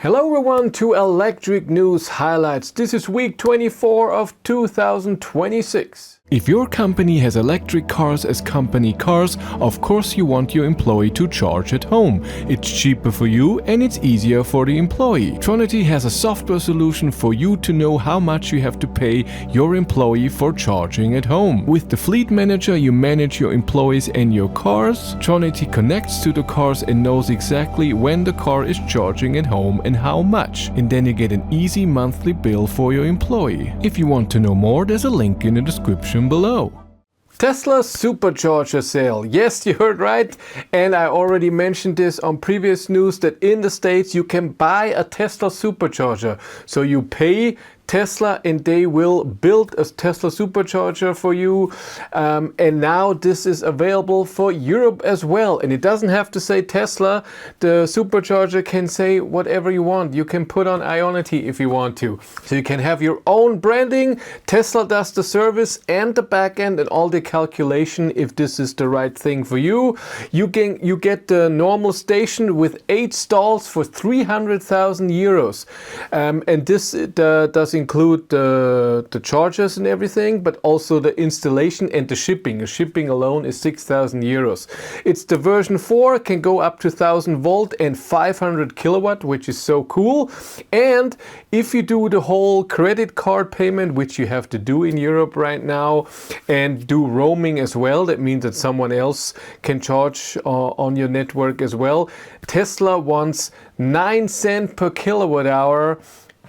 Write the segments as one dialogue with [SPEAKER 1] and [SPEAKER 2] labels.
[SPEAKER 1] Hello everyone to Electric News Highlights. This is week 24 of 2026. If your company has electric cars as company cars, of course you want your employee to charge at home. It's cheaper for you and it's easier for the employee. Tronity has a software solution for you to know how much you have to pay your employee for charging at home. With the Fleet Manager you manage your employees and your cars. Tronity connects to the cars and knows exactly when the car is charging at home and how much. And then you get an easy monthly bill for your employee. If you want to know more, there's a link in the description below. Tesla Supercharger sale. Yes, you heard right. And I already mentioned this on previous news that in the States you can buy a Tesla Supercharger. So you pay Tesla and they will build a Tesla Supercharger for you. And now this is available for Europe as well. And it doesn't have to say Tesla. The Supercharger can say whatever you want. You can put on Ionity if you want to. So you can have your own branding. Tesla does the service and the backend and all the calculation if this is the right thing for you. You get the normal station with 8 stalls for 300,000 euros. And this does include the chargers and everything, but also the installation and the shipping. The shipping alone is 6,000 euros. It's the version 4, can go up to 1000 volt and 500 kilowatt, which is so cool. And if you do the whole credit card payment, which you have to do in Europe right now, and do roaming as well, that means that someone else can charge on your network as well. Tesla wants 9 cents per kilowatt hour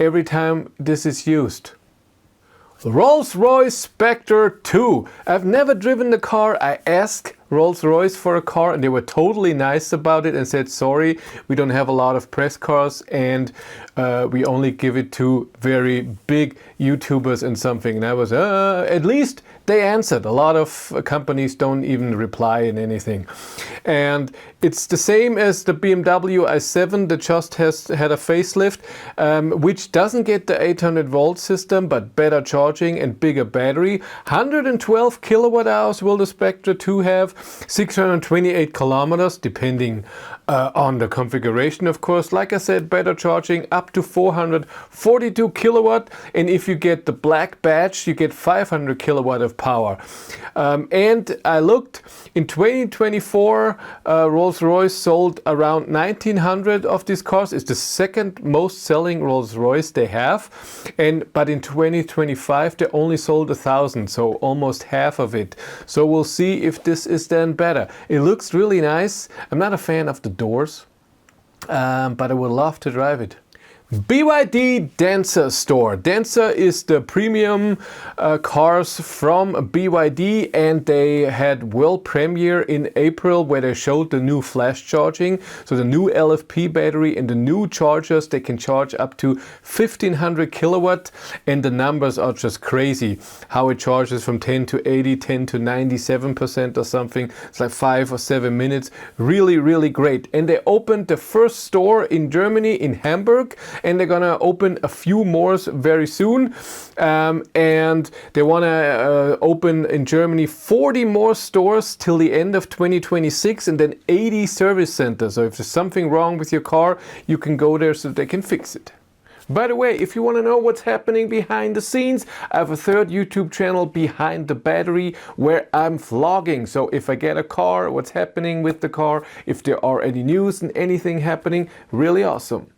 [SPEAKER 1] every time this is used. Rolls-Royce Spectre 2. I've never driven the car. I asked Rolls-Royce for a car and they were totally nice about it and said, sorry, we don't have a lot of press cars and we only give it to very big YouTubers and something. And I was, at least they answered. A lot of companies don't even reply in anything. And it's the same as the BMW i7 that just has had a facelift, which doesn't get the 800 volt system, but better charging and bigger battery. 112 kilowatt hours will the Spectre 2 have, 628 kilometers, depending on the configuration, of course. Like I said, better charging up to 442 kilowatt. And if you get the black badge, you get 500 kilowatt of power. And I looked in 2024, Rolls-Royce sold around 1900 of these cars. It's the second most selling Rolls-Royce they have. But in 2025, they only sold 1000, so almost half of it. So we'll see if this is then better. It looks really nice. I'm not a fan of the doors, but I would love to drive it. BYD Denza store. Denza is the premium cars from BYD, and they had world premiere in April where they showed the new flash charging. So the new LFP battery and the new chargers, they can charge up to 1500 kilowatt, and the numbers are just crazy. How it charges from 10 to 80, 10 to 97% or something. It's like 5 or 7 minutes. Really, really great. And they opened the first store in Germany, in Hamburg, and they're gonna open a few more very soon, and they want to open in Germany 40 more stores till the end of 2026, and then 80 service centers. So if there's something wrong with your car, you can go there so they can fix it. By the way, if you want to know what's happening behind the scenes, I have a third YouTube channel, Behind the Battery, where I'm vlogging. So if I get a car, what's happening with the car, if there are any news and anything happening, really awesome.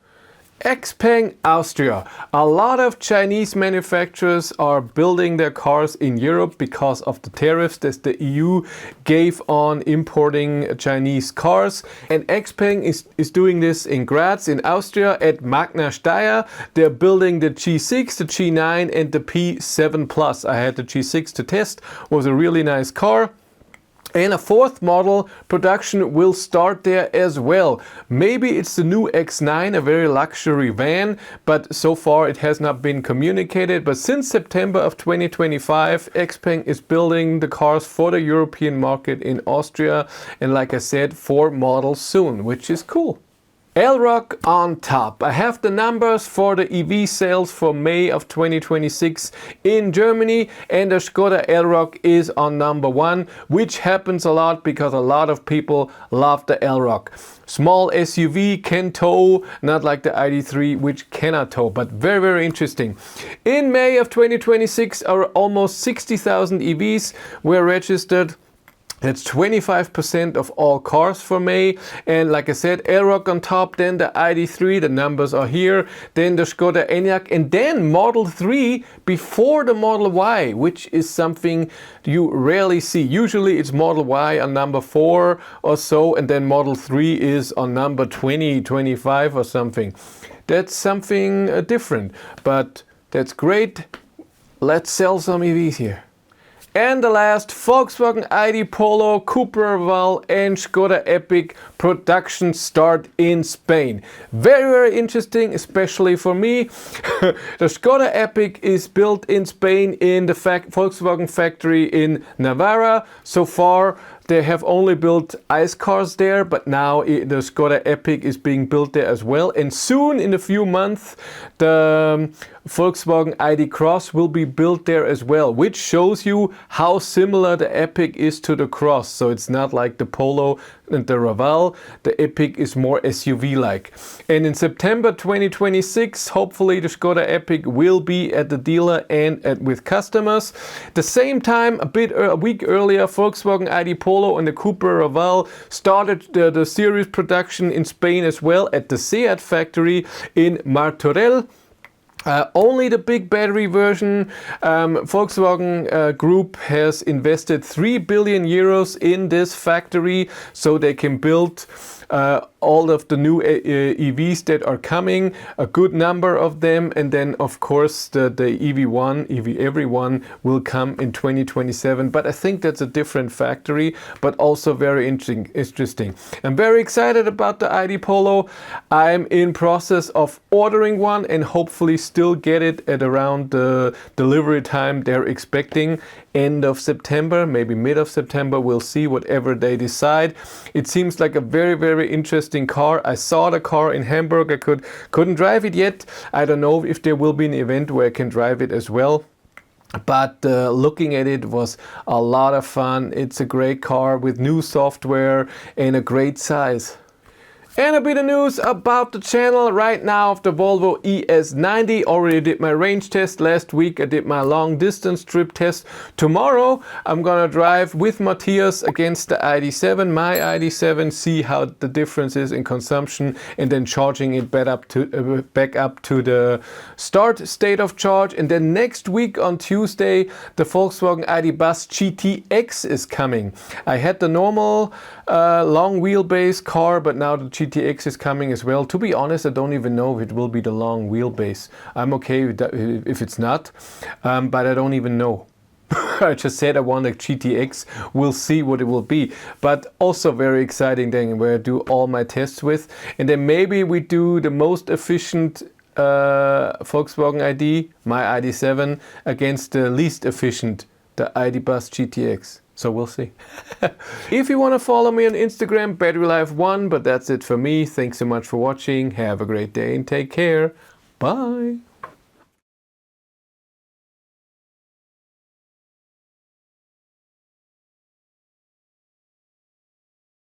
[SPEAKER 1] XPENG Austria. A lot of Chinese manufacturers are building their cars in Europe because of the tariffs that the EU gave on importing Chinese cars. And XPENG is doing this in Graz, in Austria, at Magna Steyr. They're building the G6, the G9 and the P7 Plus. I had the G6 to test. It was a really nice car. And a fourth model production will start there as well. Maybe it's the new X9, a very luxury van, but so far it has not been communicated. But since September of 2025, XPENG is building the cars for the European market in Austria. And like I said, 4 models soon, which is cool. Elrock on top. I have the numbers for the EV sales for May of 2026 in Germany, and the Skoda Elrock is on number 1, which happens a lot because a lot of people love the Elrock. Small SUV, can tow, not like the ID.3 which cannot tow, but very, very interesting. In May of 2026, almost 60,000 EVs were registered. That's 25% of all cars for May. And like I said, Elrock on top, then the ID.3, the numbers are here, then the Skoda Enyaq, and then Model 3 before the Model Y, which is something you rarely see. Usually it's Model Y on number 4 or so, and then Model 3 is on number 20, 25 or something. That's something different, but that's great. Let's sell some EVs here. And the last, Volkswagen ID.Polo, Cupra Raval and Skoda Epiq production start in Spain. Very, very interesting, especially for me. The Skoda Epiq is built in Spain in the Volkswagen factory in Navarra. So far, they have only built ICE cars there, but now the Skoda Epiq is being built there as well. And soon, in a few months, the Volkswagen ID Cross will be built there as well, which shows you how similar the Epiq is to the Cross. So it's not like the Polo and the Raval. The Epiq is more SUV-like. And in September 2026, hopefully the Skoda Epiq will be at the dealer and with customers. The same time, a week earlier, Volkswagen ID.Polo and the Cupra Raval started the series production in Spain as well at the SEAT factory in Martorell. Only the big battery version. Volkswagen Group has invested 3 billion euros in this factory so they can build all of the new EVs that are coming, a good number of them, and then of course the EV1, EV Everyone will come in 2027, but I think that's a different factory, but also very interesting. I'm very excited about the ID.Polo. I'm in process of ordering one and hopefully still get it at around the delivery time they're expecting, end of September, maybe mid of September. We'll see, whatever they decide. It seems like a very, very interesting car. I saw the car in Hamburg. I couldn't drive it yet. I don't know if there will be an event where I can drive it as well. But looking at it was a lot of fun. It's a great car with new software and a great size. And a bit of news about the channel right now of the Volvo ES90. Already did my range test last week. I did my long distance trip test. Tomorrow I'm gonna drive with Matthias against the ID.7, my ID.7, see how the difference is in consumption, and then charging it back up to the start state of charge. And then next week on Tuesday, the Volkswagen ID. Buzz GTX is coming. I had the normal long wheelbase car, but now the GTX is coming as well. To be honest, I don't even know if it will be the long wheelbase. I'm okay with that if it's not, but I don't even know. I just said I want a GTX. We'll see what it will be. But also very exciting thing where I do all my tests with. And then maybe we do the most efficient Volkswagen ID, my ID.7, against the least efficient, the ID. Buzz GTX. So we'll see. If you want to follow me on Instagram, BatteryLife1, but that's it for me. Thanks so much for watching. Have a great day and take care. Bye.